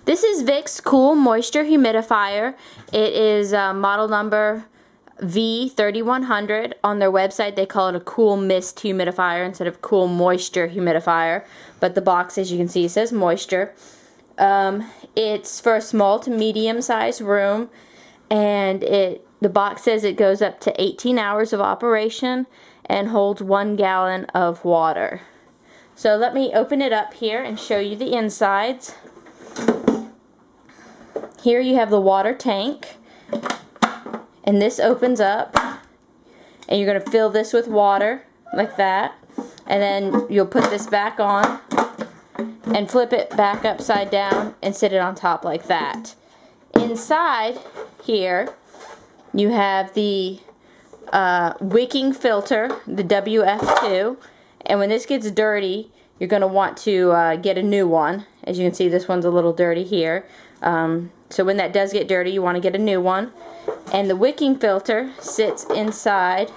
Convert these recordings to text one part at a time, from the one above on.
This is Vicks Cool Moisture Humidifier. It is model number V3100. On their website they call it a cool mist humidifier instead of cool moisture humidifier, but the box, as you can see, says moisture. It's for a small to medium sized room, and the box says it goes up to 18 hours of operation and holds 1 gallon of water. So let me open it up here and show you the insides. Here you have the water tank, and this opens up, and you're going to fill this with water like that, and then you'll put this back on and flip it back upside down and sit it on top like that. Inside here you have the wicking filter, the WF2, and when this gets dirty you're going to want to get a new one. As you can see, this one's a little dirty here. So when that does get dirty, you want to get a new one. And the wicking filter sits inside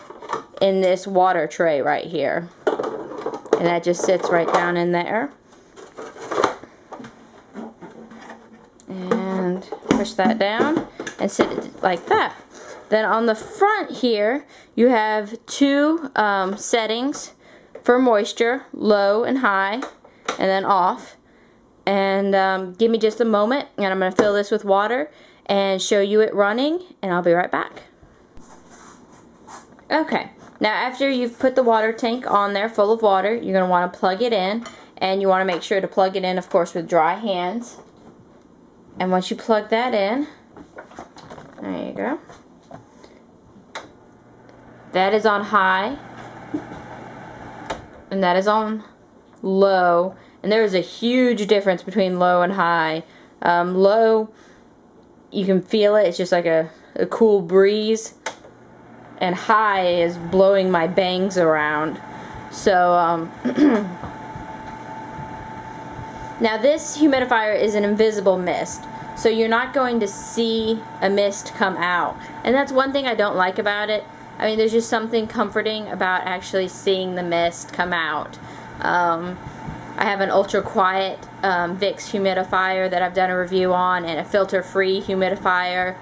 in this water tray right here. And that just sits right down in there. And push that down and sit it like that. Then on the front here, you have two settings for moisture, low and high, and then off. And give me just a moment, and I'm going to fill this with water and show you it running, and I'll be right back. Okay, now after you've put the water tank on there full of water, you're going to want to plug it in, and you want to make sure to plug it in, of course, with dry hands. And once you plug that in, there you go. That is on high, and that is on low. And there's a huge difference between low and high. Low, you can feel it. It's just like a cool breeze. And high is blowing my bangs around. So, now this humidifier is an invisible mist. So you're not going to see a mist come out. And that's one thing I don't like about it. I mean, there's just something comforting about actually seeing the mist come out. I have an ultra quiet Vicks humidifier that I've done a review on, and a filter free humidifier,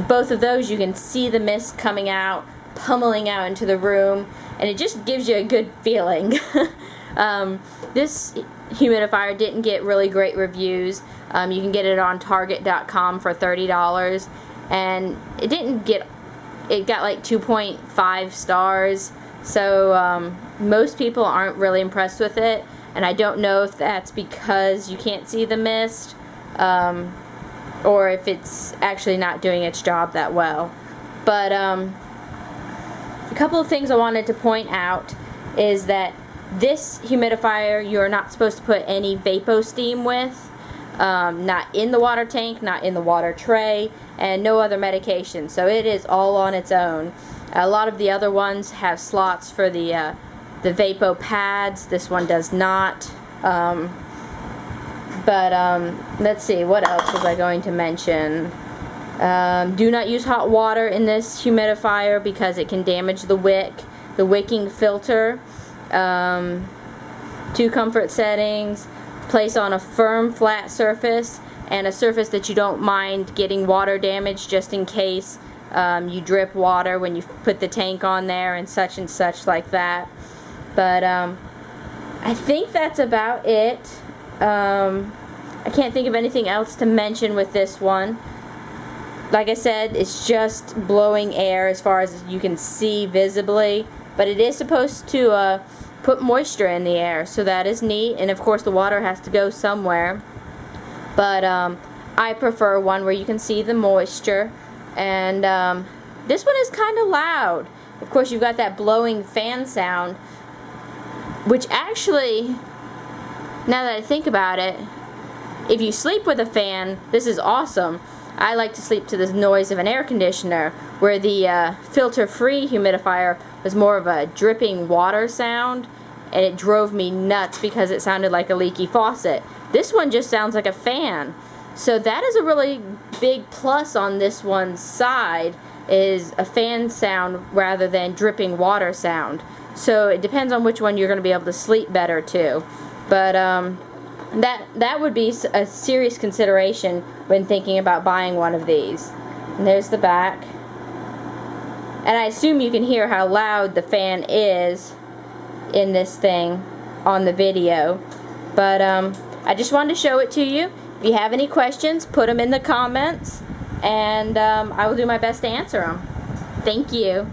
both of those you can see the mist coming out, pummeling out into the room, and it just gives you a good feeling. This humidifier didn't get really great reviews. You can get it on Target.com for $30, and it got like 2.5 stars. So most people aren't really impressed with it, and I don't know if that's because you can't see the mist, or if it's actually not doing its job that well. But a couple of things I wanted to point out is that this humidifier you're not supposed to put any vapor steam with, not in the water tank, not in the water tray, and no other medication. So it is all on its own. A lot of the other ones have slots for the vapor pads. This one does not. Let's see, what else was I going to mention? Do not use hot water in this humidifier because it can damage the wicking filter. 2 comfort settings: place on a firm flat surface, and a surface that you don't mind getting water damage, just in case you drip water when you put the tank on there and such like that. But I think that's about it. I can't think of anything else to mention with this one. Like I said, it's just blowing air as far as you can see visibly, but it is supposed to put moisture in the air, so that is neat. And of course the water has to go somewhere, but I prefer one where you can see the moisture. And this one is kind of loud. Of course, you've got that blowing fan sound, which actually, now that I think about it, if you sleep with a fan, this is awesome. I like to sleep to the noise of an air conditioner, where the filter-free humidifier was more of a dripping water sound, and it drove me nuts because it sounded like a leaky faucet. This one just sounds like a fan. So that is a really big plus on this one's side, is a fan sound rather than dripping water sound. So it depends on which one you're going to be able to sleep better to. But that would be a serious consideration when thinking about buying one of these. And there's the back. And I assume you can hear how loud the fan is in this thing on the video. But I just wanted to show it to you. If you have any questions, put them in the comments, and I will do my best to answer them. Thank you.